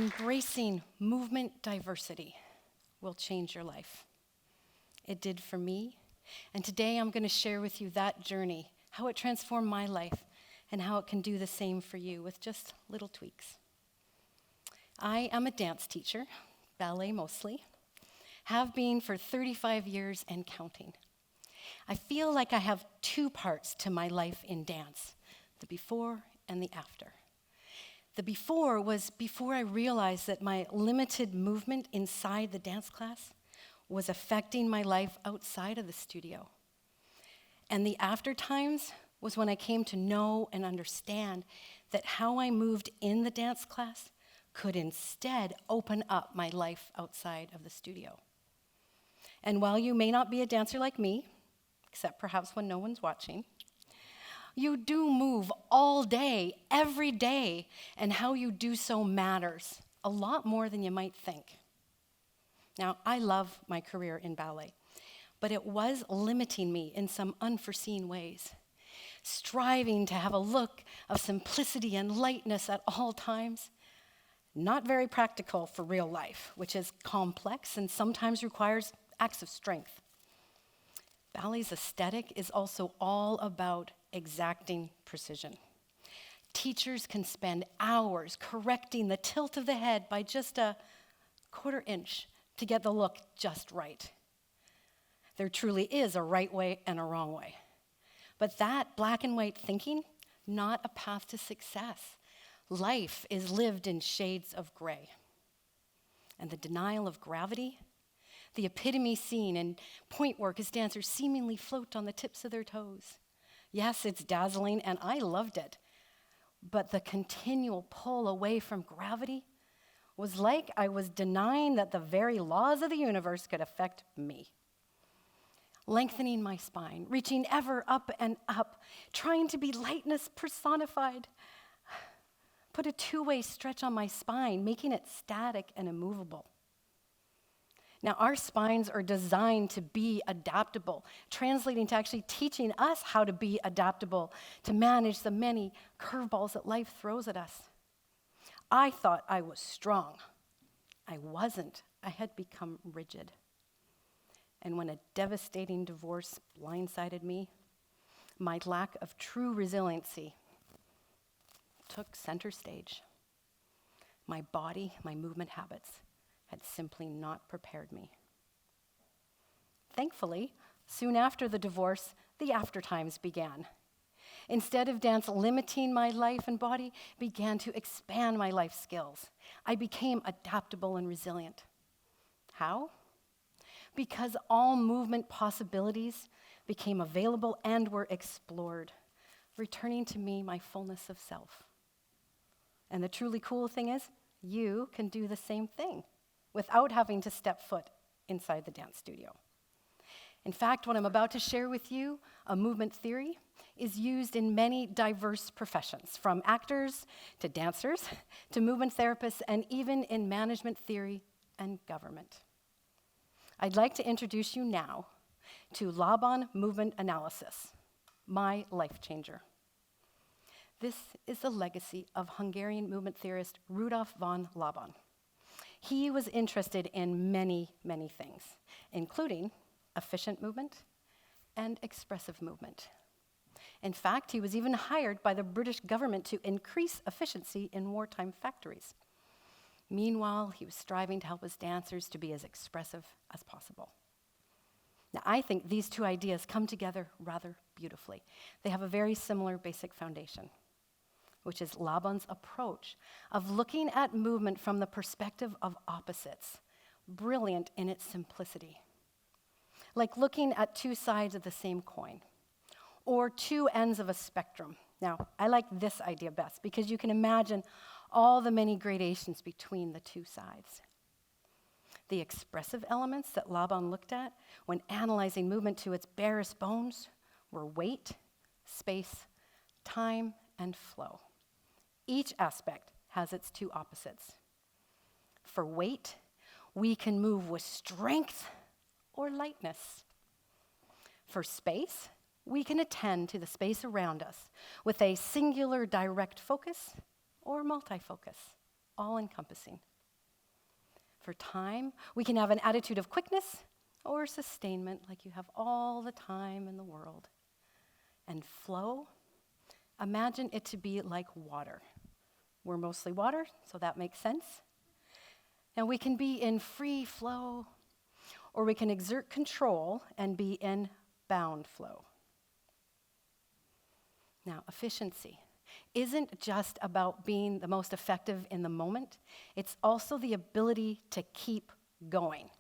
Embracing movement diversity will change your life. It did for me, and today I'm going to share with you that journey, how it transformed my life, and how it can do the same for you with just little tweaks. I am a dance teacher, ballet mostly, have been for 35 years and counting. I feel like I have two parts to my life in dance, the before and the after. The before was before I realized that my limited movement inside the dance class was affecting my life outside of the studio. And the after times was when I came to know and understand that how I moved in the dance class could instead open up my life outside of the studio. And while you may not be a dancer like me, except perhaps when no one's watching, you do move all day, every day, and how you do so matters a lot more than you might think. Now, I love my career in ballet, but it was limiting me in some unforeseen ways. Striving to have a look of simplicity and lightness at all times, not very practical for real life, which is complex and sometimes requires acts of strength. Ballet's aesthetic is also all about exacting precision. Teachers can spend hours correcting the tilt of the head by just a quarter inch to get the look just right. There truly is a right way and a wrong way. But that black and white thinking, not a path to success. Life is lived in shades of gray. And the denial of gravity, the epitome seen in point work as dancers seemingly float on the tips of their toes. Yes, it's dazzling, and I loved it. But the continual pull away from gravity was like I was denying that the very laws of the universe could affect me. Lengthening my spine, reaching ever up and up, trying to be lightness personified. Put a two-way stretch on my spine, making it static and immovable. Now, our spines are designed to be adaptable, translating to actually teaching us how to be adaptable, to manage the many curveballs that life throws at us. I thought I was strong. I wasn't. I had become rigid. And when a devastating divorce blindsided me, my lack of true resiliency took center stage. My body, my movement habits, had simply not prepared me. Thankfully, soon after the divorce, the after times began. Instead of dance limiting my life and body, began to expand my life skills. I became adaptable and resilient. How? Because all movement possibilities became available and were explored, returning to me my fullness of self. And the truly cool thing is, you can do the same thing without having to step foot inside the dance studio. In fact, what I'm about to share with you, a movement theory, is used in many diverse professions, from actors to dancers to movement therapists, and even in management theory and government. I'd like to introduce you now to Laban movement analysis, my life changer. This is the legacy of Hungarian movement theorist Rudolf von Laban. He was interested in many, many things, including efficient movement and expressive movement. In fact, he was even hired by the British government to increase efficiency in wartime factories. Meanwhile, he was striving to help his dancers to be as expressive as possible. Now, I think these two ideas come together rather beautifully. They have a very similar basic foundation, which is Laban's approach of looking at movement from the perspective of opposites, brilliant in its simplicity. Like looking at two sides of the same coin, or two ends of a spectrum. Now, I like this idea best because you can imagine all the many gradations between the two sides. The expressive elements that Laban looked at when analyzing movement to its barest bones were weight, space, time, and flow. Each aspect has its two opposites. For weight, we can move with strength or lightness. For space, we can attend to the space around us with a singular direct focus or multi-focus, all-encompassing. For time, we can have an attitude of quickness or sustainment, like you have all the time in the world. And flow, imagine it to be like water. We're mostly water, so that makes sense. And we can be in free flow, or we can exert control and be in bound flow. Now, efficiency isn't just about being the most effective in the moment. It's also the ability to keep going.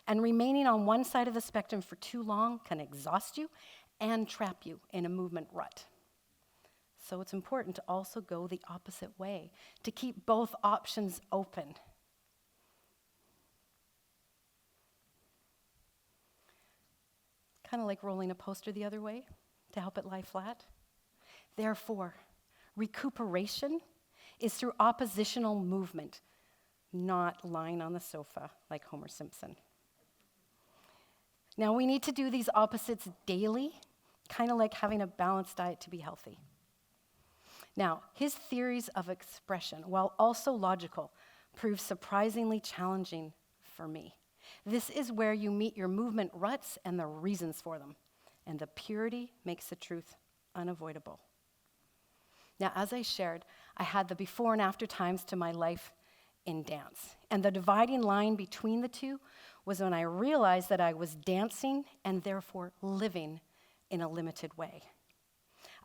And remaining on one side of the spectrum for too long can exhaust you and trap you in a movement rut. So it's important to also go the opposite way, to keep both options open. Kind of like rolling a poster the other way to help it lie flat. Therefore, recuperation is through oppositional movement, not lying on the sofa like Homer Simpson. Now, we need to do these opposites daily, kind of like having a balanced diet to be healthy. Now, his theories of expression, while also logical, prove surprisingly challenging for me. This is where you meet your movement ruts and the reasons for them, and the purity makes the truth unavoidable. Now, as I shared, I had the before and after times to my life in dance. And the dividing line between the two was when I realized that I was dancing and therefore living in a limited way.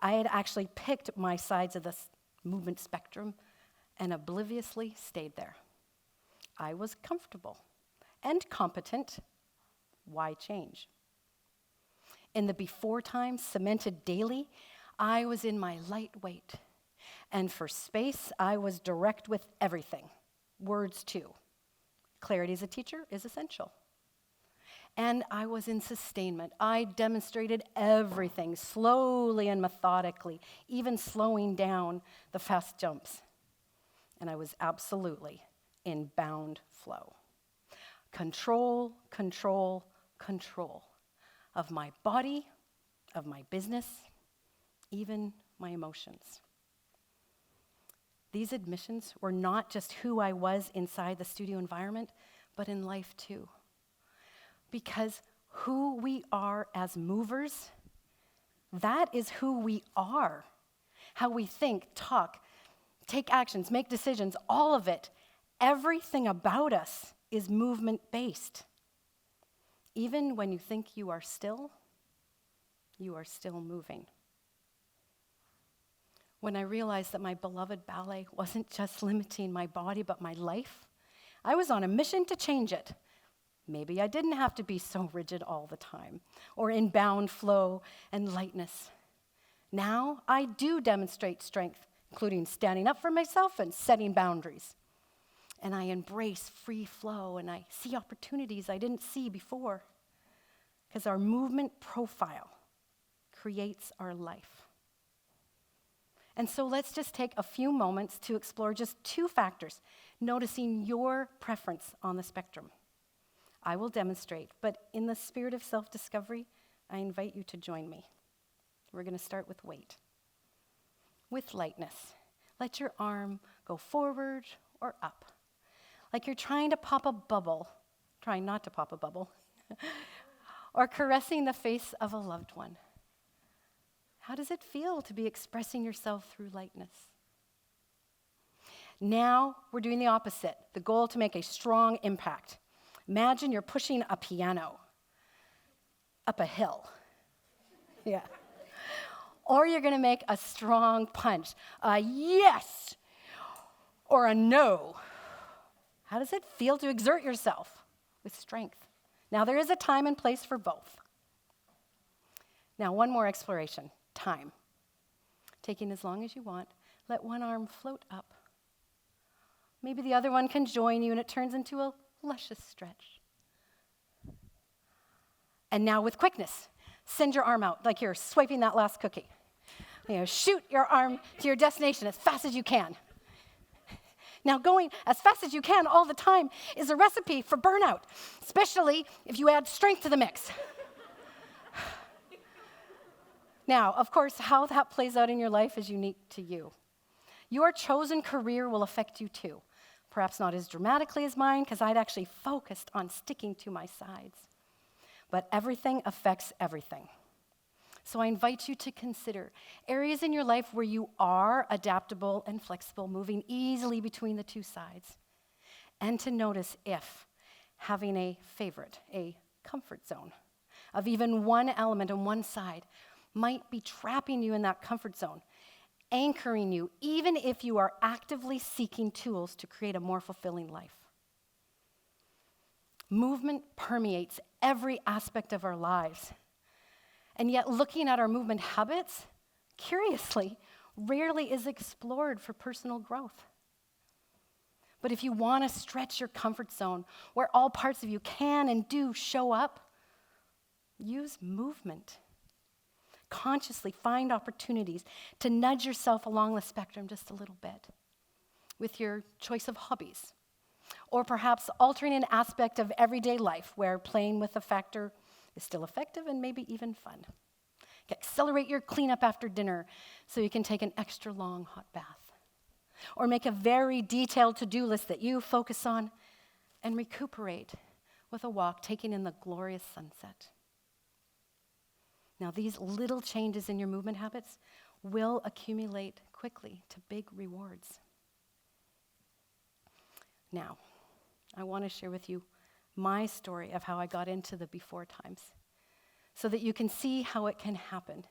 I had actually picked my sides of the movement spectrum and obliviously stayed there. I was comfortable and competent. Why change? In the before times, cemented daily, I was in my lightweight. And for space, I was direct with everything. Words too. Clarity as a teacher is essential. And I was in sustainment. I demonstrated everything slowly and methodically, even slowing down the fast jumps. And I was absolutely in bound flow. Control, control, control of my body, of my business, even my emotions. These admissions were not just who I was inside the studio environment, but in life too. Because who we are as movers, that is who we are. How we think, talk, take actions, make decisions, all of it, everything about us is movement-based. Even when you think you are still moving. When I realized that my beloved ballet wasn't just limiting my body, but my life, I was on a mission to change it. Maybe I didn't have to be so rigid all the time, or in bound flow and lightness. Now I do demonstrate strength, including standing up for myself and setting boundaries. And I embrace free flow, and I see opportunities I didn't see before. Because our movement profile creates our life. And so let's just take a few moments to explore just two factors, noticing your preference on the spectrum. I will demonstrate, but in the spirit of self-discovery, I invite you to join me. We're going to start with weight. With lightness, let your arm go forward or up, like you're trying to pop a bubble, trying not to pop a bubble, or caressing the face of a loved one. How does it feel to be expressing yourself through lightness? Now we're doing the opposite, the goal to make a strong impact. Imagine you're pushing a piano up a hill. Yeah. Or you're going to make a strong punch, a yes or a no. How does it feel to exert yourself with strength? Now, there is a time and place for both. Now, one more exploration, time. Taking as long as you want, let one arm float up. Maybe the other one can join you and it turns into a luscious stretch. And now with quickness, send your arm out like you're swiping that last cookie. Shoot your arm to your destination as fast as you can. Now, going as fast as you can all the time is a recipe for burnout, especially if you add strength to the mix. Now, of course, how that plays out in your life is unique to you. Your chosen career will affect you too, Perhaps not as dramatically as mine, because I'd actually focused on sticking to my sides. But everything affects everything. So I invite you to consider areas in your life where you are adaptable and flexible, moving easily between the two sides. And to notice if having a favorite, a comfort zone of even one element on one side might be trapping you in that comfort zone, anchoring you, even if you are actively seeking tools to create a more fulfilling life. Movement permeates every aspect of our lives. And yet looking at our movement habits, curiously, rarely is explored for personal growth. But if you want to stretch your comfort zone, where all parts of you can and do show up, use movement. Consciously find opportunities to nudge yourself along the spectrum just a little bit with your choice of hobbies, or perhaps altering an aspect of everyday life where playing with a factor is still effective and maybe even fun. Accelerate your cleanup after dinner so you can take an extra long hot bath. Or make a very detailed to-do list that you focus on and recuperate with a walk, taking in the glorious sunset. Now, these little changes in your movement habits will accumulate quickly to big rewards. Now, I want to share with you my story of how I got into the before times so that you can see how it can happen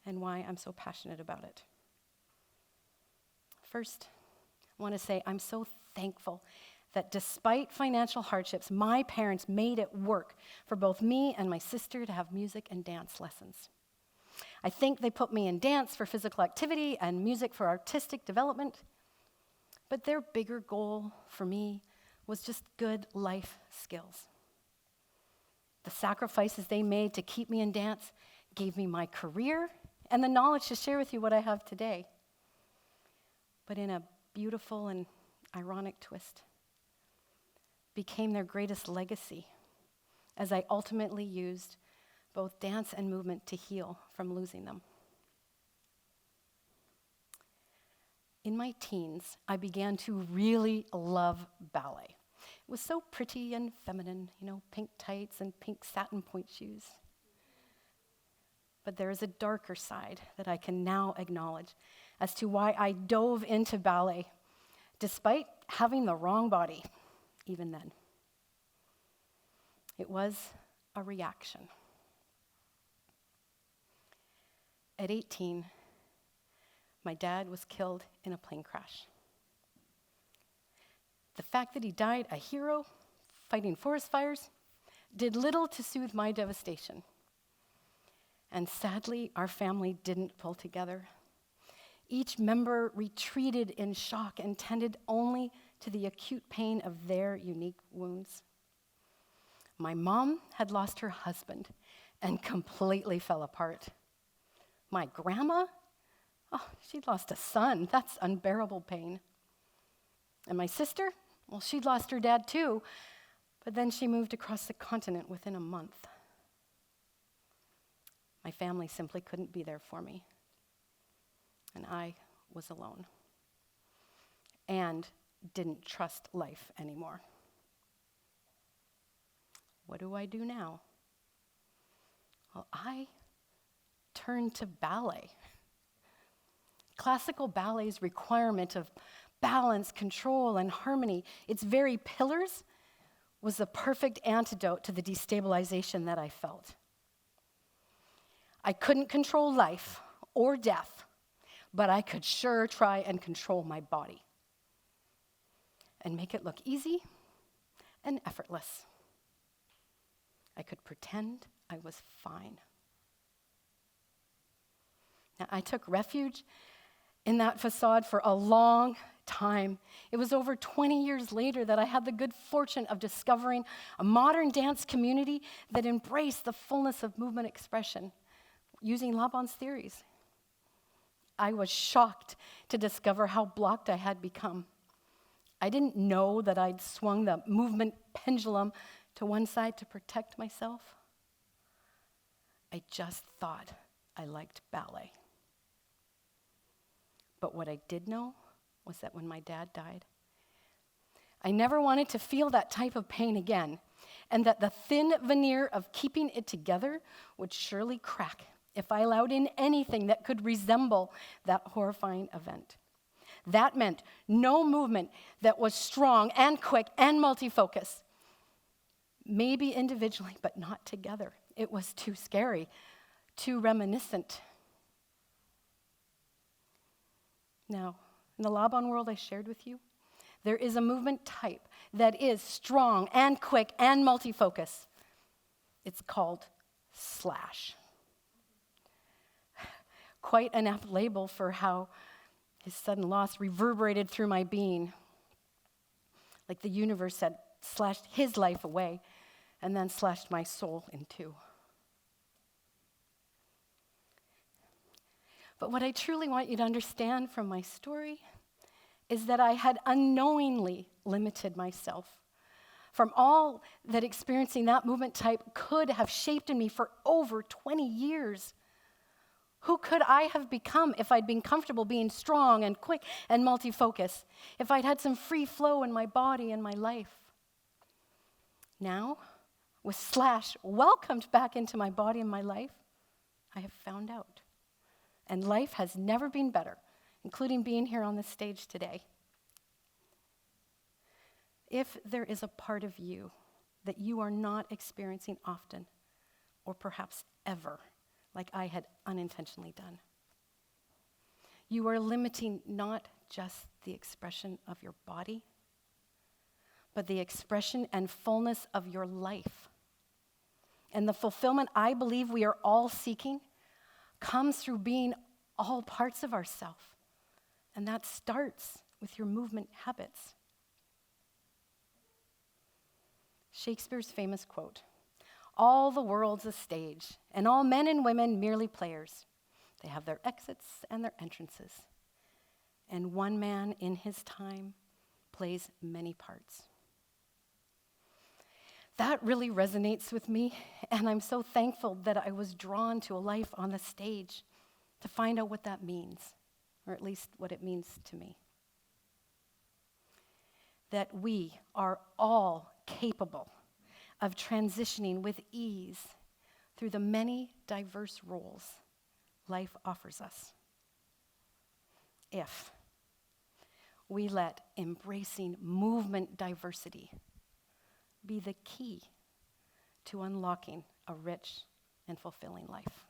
and why I'm so passionate about it. First, I want to say I'm so thankful that despite financial hardships, my parents made it work for both me and my sister to have music and dance lessons. I think they put me in dance for physical activity and music for artistic development, but their bigger goal for me was just good life skills. The sacrifices they made to keep me in dance gave me my career and the knowledge to share with you what I have today. But in a beautiful and ironic twist, became their greatest legacy as I ultimately used both dance and movement to heal from losing them. In my teens, I began to really love ballet. It was so pretty and feminine, pink tights and pink satin point shoes. But there is a darker side that I can now acknowledge as to why I dove into ballet, despite having the wrong body, even then. It was a reaction. At 18, my dad was killed in a plane crash. The fact that he died a hero fighting forest fires did little to soothe my devastation. And sadly, our family didn't pull together. Each member retreated in shock and tended only to the acute pain of their unique wounds. My mom had lost her husband and completely fell apart. My grandma, she'd lost a son. That's unbearable pain. And my sister, she'd lost her dad too, but then she moved across the continent within a month. My family simply couldn't be there for me, and I was alone and didn't trust life anymore. What do I do now? Well, I turned to ballet. Classical ballet's requirement of balance, control, and harmony, its very pillars, was the perfect antidote to the destabilization that I felt. I couldn't control life or death, but I could sure try and control my body and make it look easy and effortless. I could pretend I was fine. Now, I took refuge in that facade for a long time. It was over 20 years later that I had the good fortune of discovering a modern dance community that embraced the fullness of movement expression using Laban's theories. I was shocked to discover how blocked I had become. I didn't know that I'd swung the movement pendulum to one side to protect myself. I just thought I liked ballet. But what I did know was that when my dad died, I never wanted to feel that type of pain again, and that the thin veneer of keeping it together would surely crack if I allowed in anything that could resemble that horrifying event. That meant no movement that was strong and quick and multi-focus. Maybe individually, but not together. It was too scary, too reminiscent. Now, in the Laban world I shared with you, there is a movement type that is strong and quick and multi-focus. It's called slash. Quite an apt label for how his sudden loss reverberated through my being. Like the universe had slashed his life away and then slashed my soul in two. But what I truly want you to understand from my story is that I had unknowingly limited myself from all that experiencing that movement type could have shaped in me for over 20 years. Who could I have become if I'd been comfortable being strong and quick and multi-focus, if I'd had some free flow in my body and my life? Now, with slash welcomed back into my body and my life, I have found out. And life has never been better, including being here on this stage today. If there is a part of you that you are not experiencing often, or perhaps ever, like I had unintentionally done, you are limiting not just the expression of your body, but the expression and fullness of your life. And the fulfillment I believe we are all seeking comes through being all parts of ourselves. And that starts with your movement habits. Shakespeare's famous quote, "All the world's a stage, and all men and women merely players. They have their exits and their entrances. And one man in his time plays many parts." That really resonates with me, and I'm so thankful that I was drawn to a life on the stage to find out what that means, or at least what it means to me. That we are all capable of transitioning with ease through the many diverse roles life offers us, if we let embracing movement diversity be the key to unlocking a rich and fulfilling life.